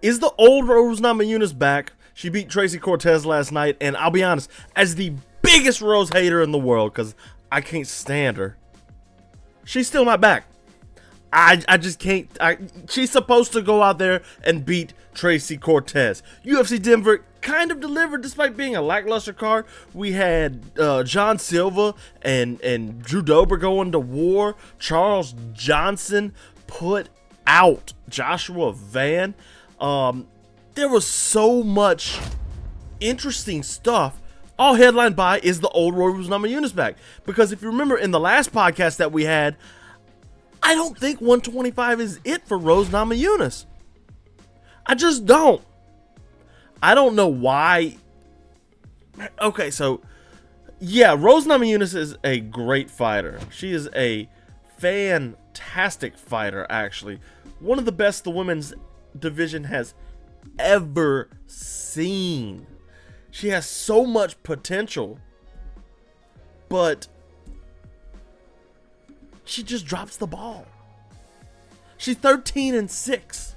Is the old Rose Namajunas back? She beat Tracy Cortez last night, and I'll be honest, as the biggest Rose hater in the world, because I can't stand her, she's still not back. I just can't. She's supposed to go out there and beat Tracy Cortez. UFC Denver kind of delivered despite being a lackluster card. We had John Silva and Drew Dober going to war. Charles Johnson put out Joshua Van. There was so much interesting stuff, all headlined by is the old Rose Namajunas back. Because if you remember in the last podcast that we had, I don't think 125 is it for Rose Namajunas. I just don't. I don't know why. Okay, so yeah, Rose Namajunas is a great fighter. She is a fantastic fighter, actually. One of the best the women's division has ever seen. She has so much potential, but she just drops the ball. She's 13-6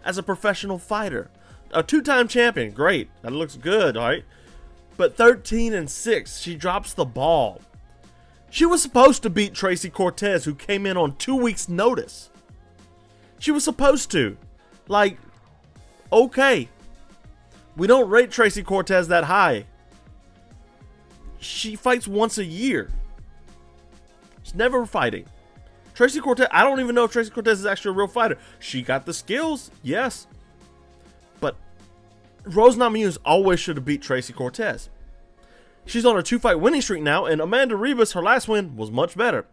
as a professional fighter. A two-time champion, great. That looks good, all right? But 13-6, she drops the ball. She was supposed to beat Tracy Cortez, who came in on 2 weeks' notice. She was supposed to. Like, okay. We don't rate Tracy Cortez that high. She fights once a year. She's never fighting. Tracy Cortez, I don't even know if Tracy Cortez is actually a real fighter. She got the skills, yes. But Rose Namajunas always should have beat Tracy Cortez. She's on a 2-fight winning streak now, and Amanda Ribas, her last win, was much better.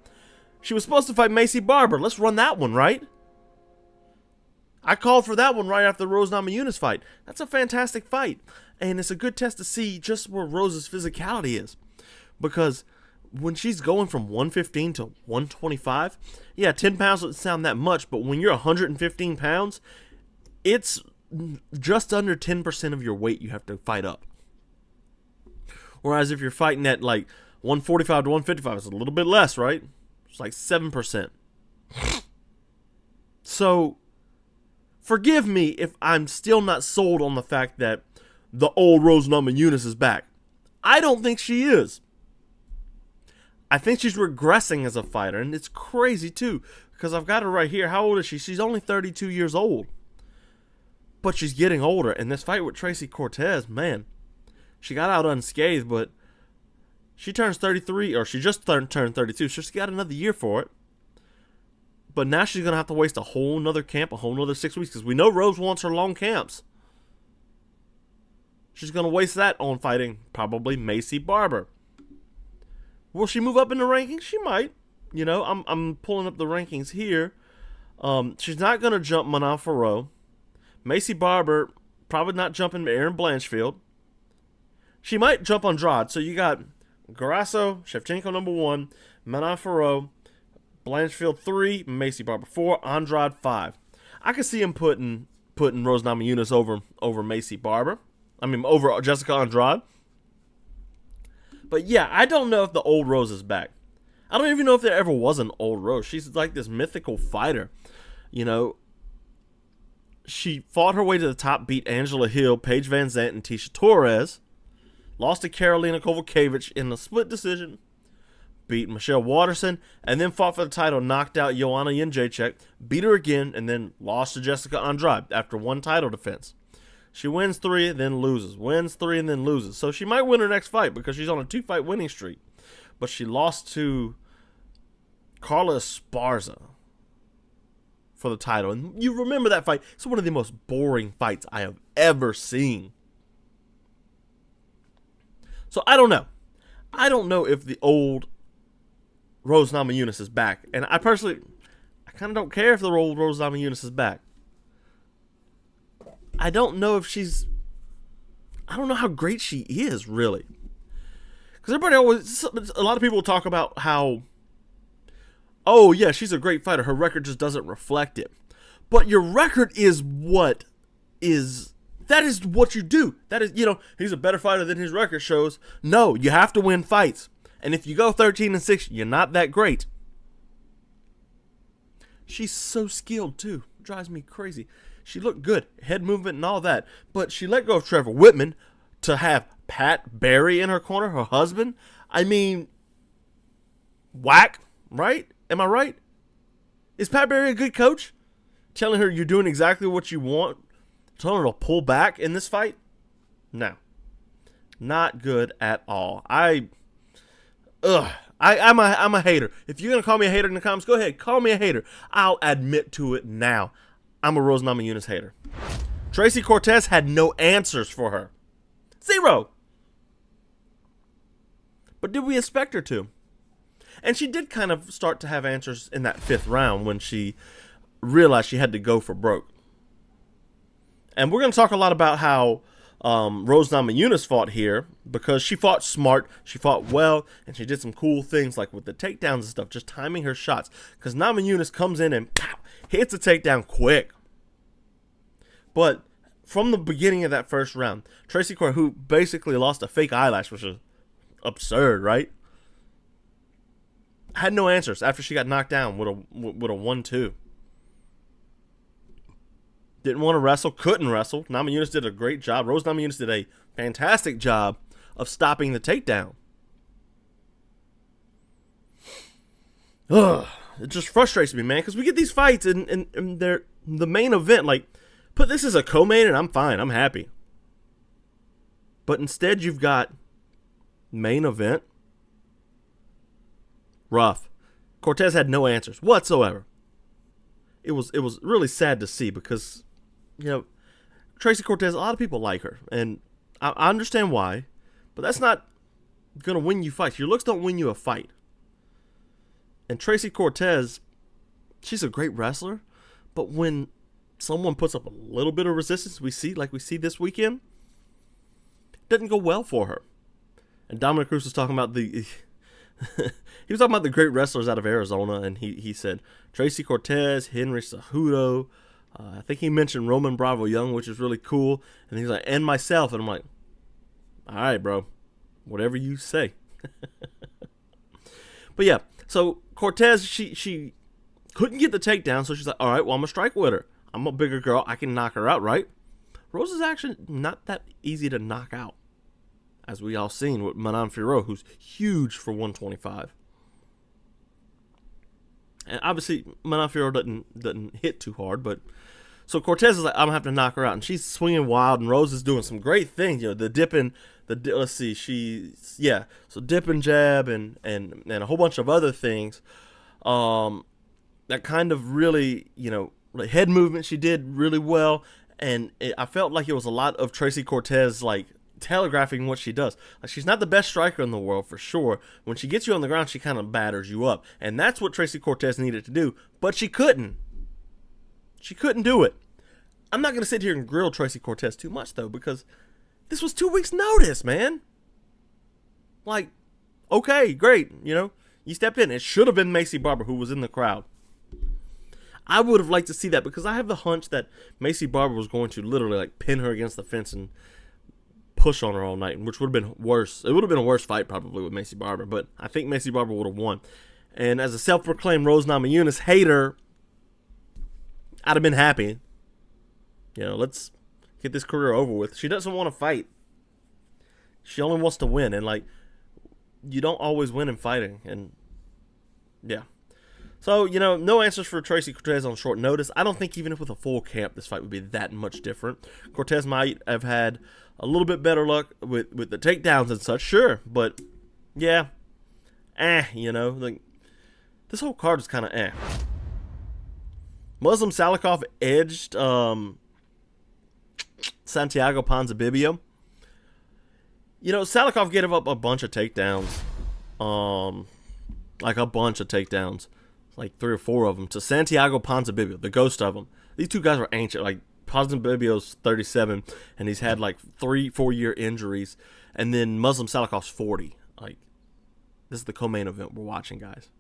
She was supposed to fight Macy Barber. Let's run that one, right? I called for that one right after the Rose Namajunas fight. That's a fantastic fight. And it's a good test to see just where Rose's physicality is. Because when she's going from 115 to 125, yeah, 10 pounds doesn't sound that much, but when you're 115 pounds, it's just under 10% of your weight you have to fight up. Whereas if you're fighting at like 145 to 155, it's a little bit less, right? It's like 7%. So, forgive me if I'm still not sold on the fact that the old Rose Namajunas is back. I don't think she is. I think she's regressing as a fighter, and it's crazy too, because I've got her right here. How old is she? She's only 32 years old. But she's getting older, and this fight with Tracy Cortez, man, she got out unscathed, but she turns 33, or she just turned 32, so she's got another year for it. But now she's going to have to waste a whole nother camp, a whole nother 6 weeks, because we know Rose wants her long camps. She's going to waste that on fighting probably Macy Barber. Will she move up in the rankings? She might. You know, I'm pulling up the rankings here. She's not going to jump Manon Fiorot. Macy Barber probably not jumping Erin Blanchfield. She might jump Andrade. So you got Grasso, Shevchenko number 1, Manon Fiorot, Blanchfield 3, Macy Barber 4, Andrade 5. I could see him putting Rose Namajunas over Macy Barber. I mean, over Jessica Andrade. But yeah, I don't know if the old Rose is back. I don't even know if there ever was an old Rose. She's like this mythical fighter. You know, she fought her way to the top, beat Angela Hill, Paige Van Zandt, and Tisha Torres. Lost to Karolina Kowalkiewicz in a split decision. Beat Michelle Waterson, and then fought for the title, knocked out Joanna Jędrzejczyk, beat her again, and then lost to Jessica Andrade after one title defense. She wins 3, then loses. Wins 3, and then loses. So she might win her next fight because she's on a 2-fight winning streak. But she lost to Carla Esparza for the title. And you remember that fight. It's one of the most boring fights I have ever seen. So I don't know. I don't know if the old Rose Namajunas is back. And I personally, I kind of don't care if the old Rose Namajunas is back. I don't know if she's, I don't know how great she is, really. Because everybody always, a lot of people talk about how, oh yeah, she's a great fighter. Her record just doesn't reflect it. But your record is what is, that is what you do. That is, you know, he's a better fighter than his record shows. No, you have to win fights. And if you go 13-6, you're not that great. She's so skilled too. Drives me crazy. She looked good, head movement and all that. But she let go of Trevor Whitman to have Pat Barry in her corner, her husband. I mean, whack, right? Am I right? Is Pat Barry a good coach? Telling her you're doing exactly what you want, telling her to pull back in this fight? No. Not good at all. I'm a hater. If you're going to call me a hater in the comments, go ahead. Call me a hater. I'll admit to it now. I'm a Rose Namajunas hater. Tracy Cortez had no answers for her. Zero. But did we expect her to? And she did kind of start to have answers in that 5th round when she realized she had to go for broke. And we're going to talk a lot about how Rose Namajunas fought here, because she fought smart, she fought well, and she did some cool things like with the takedowns and stuff, just timing her shots. Because Namajunas comes in and pow, hits a takedown quick. But from the beginning of that first round, Tracy Cortez, who basically lost a fake eyelash, which is absurd, right? Had no answers after she got knocked down with a 1-2. Didn't want to wrestle, couldn't wrestle. Namajunas did a great job. Rose Namajunas did a fantastic job of stopping the takedown. Ugh, it just frustrates me, man, because we get these fights and they're the main event. Like, put this as a co-main and I'm fine. I'm happy. But instead you've got main event. Rough. Cortez had no answers whatsoever. It was really sad to see because, you know, Tracy Cortez, a lot of people like her. And I understand why. But that's not going to win you fights. Your looks don't win you a fight. And Tracy Cortez, she's a great wrestler. But when someone puts up a little bit of resistance, we see this weekend, it doesn't go well for her. And Dominic Cruz was talking about he was talking about the great wrestlers out of Arizona, and he said Tracy Cortez, Henry Cejudo, I think he mentioned Roman Bravo Young, which is really cool. And he's like, and myself, and I'm like, all right, bro, whatever you say. But yeah, so Cortez, she couldn't get the takedown, so she's like, all right, well, I'm gonna strike with her. I'm a bigger girl, I can knock her out, right? Rose is actually not that easy to knock out, as we all seen with Manon Fiorot, who's huge for 125. And obviously, Manon Fiorot doesn't hit too hard, but so Cortez is like, I'm gonna have to knock her out, and she's swinging wild, and Rose is doing some great things. You know, the dipping, let's see, so dip and jab and a whole bunch of other things. That kind of really, you know, like head movement she did really well, and I felt like it was a lot of Tracy Cortez like telegraphing what she does. Like, she's not the best striker in the world for sure. When she gets you on the ground, she kind of batters you up, and that's what Tracy Cortez needed to do, but she couldn't do it. I'm not going to sit here and grill Tracy Cortez too much though, because this was 2 weeks notice, man. Like, okay, great, you know, you stepped in. It should have been Macy Barber who was in the crowd. I would have liked to see that, because I have the hunch that Macy Barber was going to literally like pin her against the fence and push on her all night, which would have been worse. It would have been a worse fight probably with Macy Barber, but I think Macy Barber would have won. And as a self-proclaimed Rose Namajunas hater, I'd have been happy. You know, let's get this career over with. She doesn't want to fight. She only wants to win, and like, you don't always win in fighting, and yeah. So, you know, no answers for Tracy Cortez on short notice. I don't think even if with a full camp, this fight would be that much different. Cortez might have had a little bit better luck with the takedowns and such, sure. But, yeah, you know, like, this whole card is kind of Muslim Salikov edged Santiago Ponzinibbio. You know, Salikov gave up a bunch of takedowns. Like a bunch of takedowns. Like 3 or 4 of them to Santiago Ponzinibbio, the ghost of them. These two guys are ancient. Like, Ponzinibbio's 37, and he's had like 3-4 year injuries, and then Muslim Salikov's 40. Like, this is the co-main event we're watching, guys.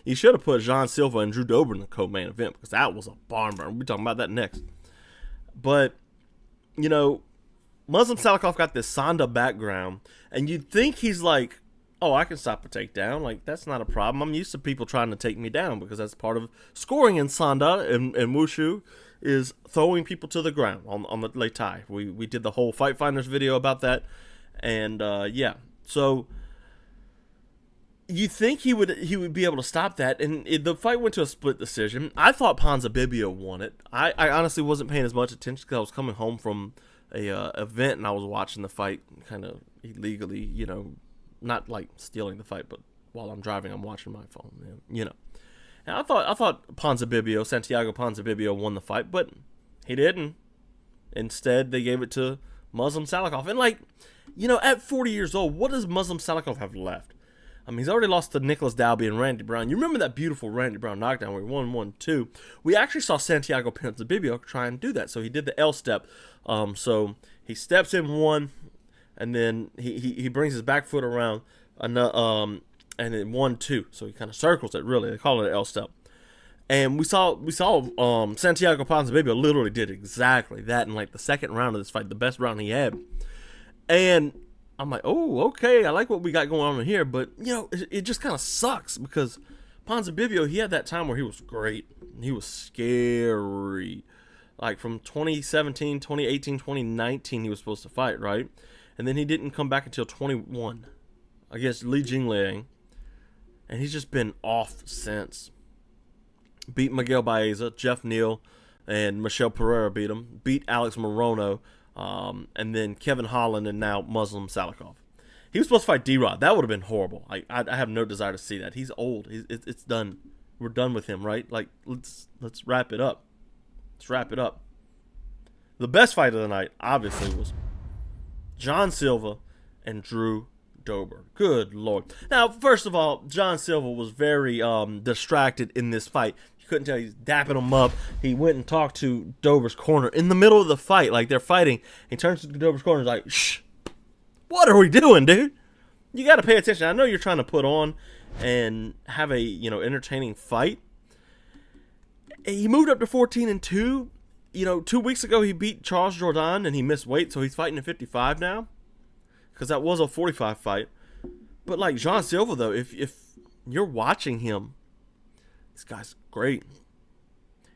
You should have put Jean Silva and Drew Dober in the co-main event, because that was a barn burner. We'll be talking about that next. But, you know, Muslim Salikov got this Sonda background, and you'd think he's like oh, I can stop a takedown. Like, that's not a problem. I'm used to people trying to take me down because that's part of scoring in Sanda and Wushu is throwing people to the ground on the Lei Tai. We did the whole Fight Finders video about that. And, yeah. So, you think he would be able to stop that, and the fight went to a split decision. I thought Ponzinibbio won it. I honestly wasn't paying as much attention because I was coming home from a event and I was watching the fight kind of illegally, you know, not like stealing the fight, but while I'm driving, I'm watching my phone, you know. And I thought Ponzinibbio, Santiago Ponzinibbio won the fight, but he didn't. Instead, they gave it to Muslim Salikov. And, like, you know, at 40 years old, what does Muslim Salikov have left? I mean, he's already lost to Nicholas Dalby and Randy Brown. You remember that beautiful Randy Brown knockdown where he won 1-2? We actually saw Santiago Ponzinibbio try and do that. So he did the L step. So he steps in one, and then he brings his back foot around, and then 1-2. So he kind of circles it, really. They call it an L step. And we saw Santiago Ponzinibbio literally did exactly that in like the second round of this fight, the best round he had. And I'm like, oh, okay, I like what we got going on in here, but, you know, it just kind of sucks because Ponzinibbio, he had that time where he was great. He was scary. Like, from 2017, 2018, 2019, he was supposed to fight, right? And then he didn't come back until 21 against Li Jingliang, and he's just been off since. Beat Miguel Baeza, Jeff Neal, and Michelle Pereira beat him. Beat Alex Morono. And then Kevin Holland and now Muslim Salikov. He was supposed to fight D-Rod. That would have been horrible. I have no desire to see that. He's old. It's done. We're done with him, right? Like, let's wrap it up. Let's wrap it up. The best fight of the night, obviously, was John Silva and Drew Dober. Good Lord. Now, first of all, John Silva was very distracted in this fight. Couldn't tell he's dapping him up. He went and talked to Dober's corner in the middle of the fight, like they're fighting. He turns to Dober's corner and is like, shh, what are we doing, dude? You got to pay attention. I know you're trying to put on and have a, you know, entertaining fight. He moved up to 14-2. You know, 2 weeks ago he beat Charles Jourdain and he missed weight, so he's fighting at 55 now because that was a 45 fight. But like John Silva, though, if you're watching him, this guy's great.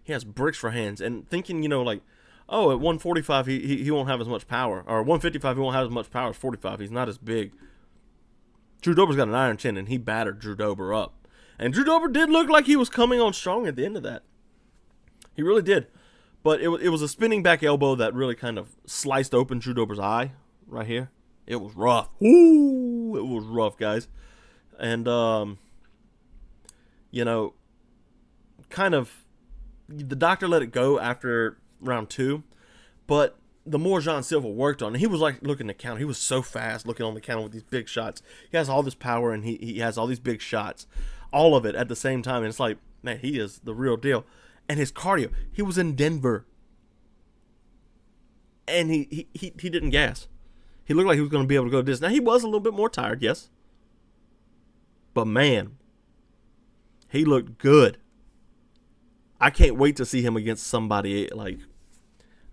He has bricks for hands. And thinking, you know, like, oh, at 145 he won't have as much power. Or 155 he won't have as much power as 45. He's not as big. Drew Dober's got an iron chin, and he battered Drew Dober up. And Drew Dober did look like he was coming on strong at the end of that. He really did. But it was a spinning back elbow that really kind of sliced open Drew Dober's eye right here. It was rough. Ooh, it was rough, guys. And, you know, kind of, the doctor let it go after round 2, but the more John Silva worked on it, he was like looking to count. He was so fast looking on the counter with these big shots. He has all this power and he has all these big shots, all of it at the same time. And it's like, man, he is the real deal. And his cardio, he was in Denver and he didn't gas. He looked like he was going to be able to go this. Now he was a little bit more tired, yes, but man, he looked good. I can't wait to see him against somebody like,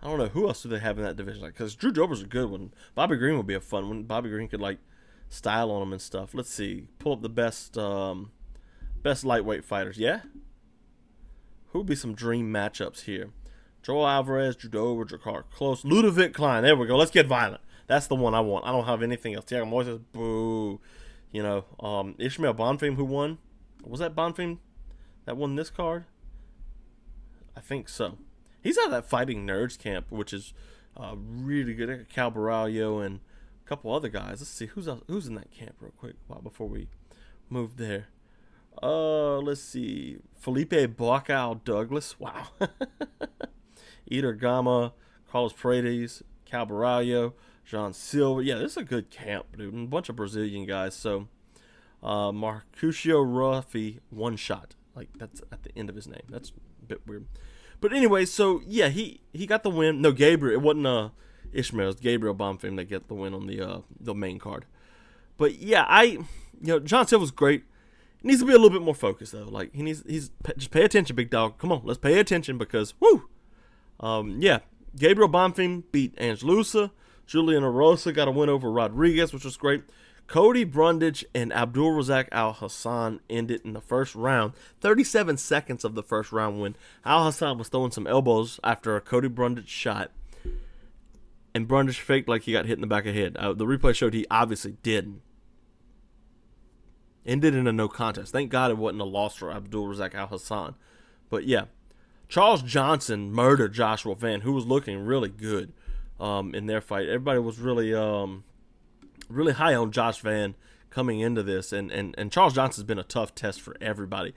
I don't know, who else do they have in that division? Like, because Drew Dober's a good one. Bobby Green would be a fun one. Bobby Green could like style on him and stuff. Let's see, pull up the best lightweight fighters. Yeah, who would be some dream matchups here? Joel Alvarez, Drew Dober, Drakkar Klose, Ludovic Klein. There we go. Let's get violent. That's the one I want. I don't have anything else. Thiago Moises, boo. You know, Ishmael Bonfim, who won? Was that Bonfim that won this card? I think so. He's out of that Fighting Nerds camp, which is really good. Cal Barallo and a couple other guys. Let's see who's in that camp real quick before we move there. Let's see. Felipe Bacau Douglas. Wow. Eder Gama, Carlos Paredes, Cal Barallo, John Silva. Yeah, this is a good camp, dude. And a bunch of Brazilian guys. So, Marcusio Ruffi, one shot. Like, that's at the end of his name. That's a bit weird. But anyway, so, yeah, he got the win. No, Gabriel. It wasn't Ishmael. It was Gabriel Bonfim that got the win on the main card. But, yeah, John Silva's great. He needs to be a little bit more focused, though. Like, he's just pay attention, big dog. Come on, let's pay attention because, woo! Yeah, Gabriel Bonfim beat Angelusa. Julian Arosa got a win over Rodriguez, which was great. Cody Brundage and Abdulrazak Al Hassan ended in the first round. 37 seconds of the first round when Al Hassan was throwing some elbows after a Cody Brundage shot. And Brundage faked like he got hit in the back of the head. The replay showed he obviously didn't. Ended in a no contest. Thank God it wasn't a loss for Abdulrazak Al Hassan. But yeah, Charles Johnson murdered Joshua Van, who was looking really good in their fight. Everybody was really really high on Josh Van coming into this, and Charles Johnson's been a tough test for everybody.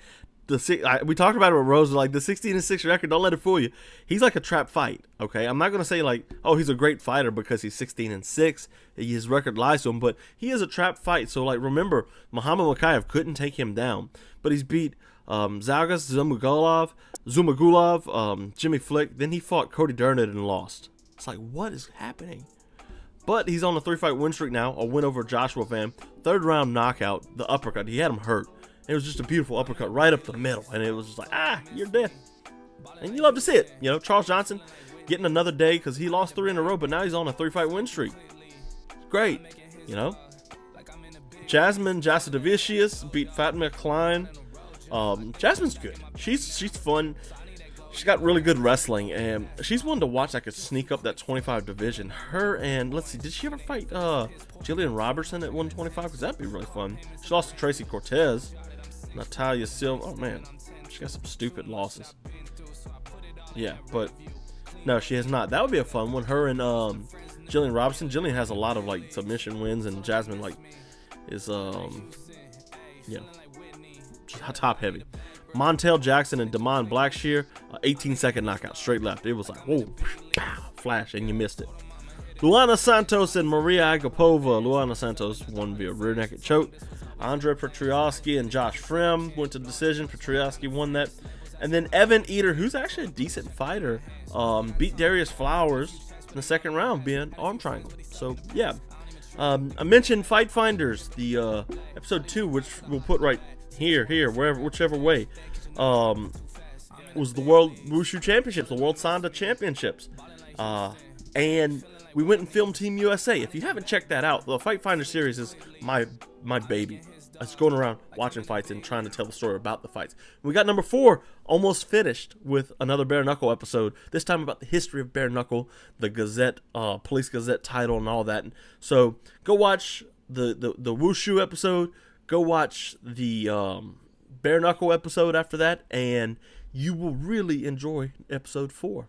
We talked about it with Rose, like the 16-6 record. Don't let it fool you. He's like a trap fight. Okay, I'm not gonna say like, oh, he's a great fighter because he's 16-6. His record lies to him, but he is a trap fight. So like, remember, Muhammad Mokaev couldn't take him down, but he's beat Zhalgas Zumagulov, Jimmy Flick. Then he fought Cody Durnett and lost. It's like, what is happening? But he's on a 3-fight win streak now. A win over Joshua Van. 3rd round knockout. The uppercut. He had him hurt. It was just a beautiful uppercut right up the middle. And it was just like, you're dead. And you love to see it. You know, Charles Johnson getting another day because he lost 3 in a row. But now he's on a 3-fight win streak. Great. You know. Jasmine Jasudavicius beat Fatima Klein. Jasmine's good. She's fun. She's got really good wrestling, and she's one to watch that could sneak up that 25 division. Her and, let's see, did she ever fight Jillian Robertson at 125? Because that'd be really fun. She lost to Tracy Cortez. Natalia Silva. Oh, man. She got some stupid losses. Yeah, but no, she has not. That would be a fun one. Her and Jillian Robertson. Jillian has a lot of, like, submission wins, and Jasmine, like, is, yeah, top heavy. Montel Jackson and Damon Blackshear, 18-second knockout, straight left. It was like, whoa, flash, and you missed it. Luana Santos and Maria Agapova. Luana Santos won via rear naked choke. Andre Petriosky and Josh Frem went to decision. Petriosky won that. And then Evan Eater, who's actually a decent fighter, beat Darius Flowers in the 2nd round, being arm triangle. So, yeah. I mentioned Fight Finders, the episode 2, which we'll put right here, wherever, whichever way, was the World Wushu Championships, the World Sanda Championships, and we went and filmed Team USA. If you haven't checked that out, the Fight Finder series is my baby. I was going around watching fights and trying to tell the story about the fights. We got number 4 almost finished with another Bare Knuckle episode, this time about the history of Bare Knuckle, the Gazette, Police Gazette title and all that. So go watch the Wushu episode. Go watch the Bare Knuckle episode after that, and you will really enjoy episode 4.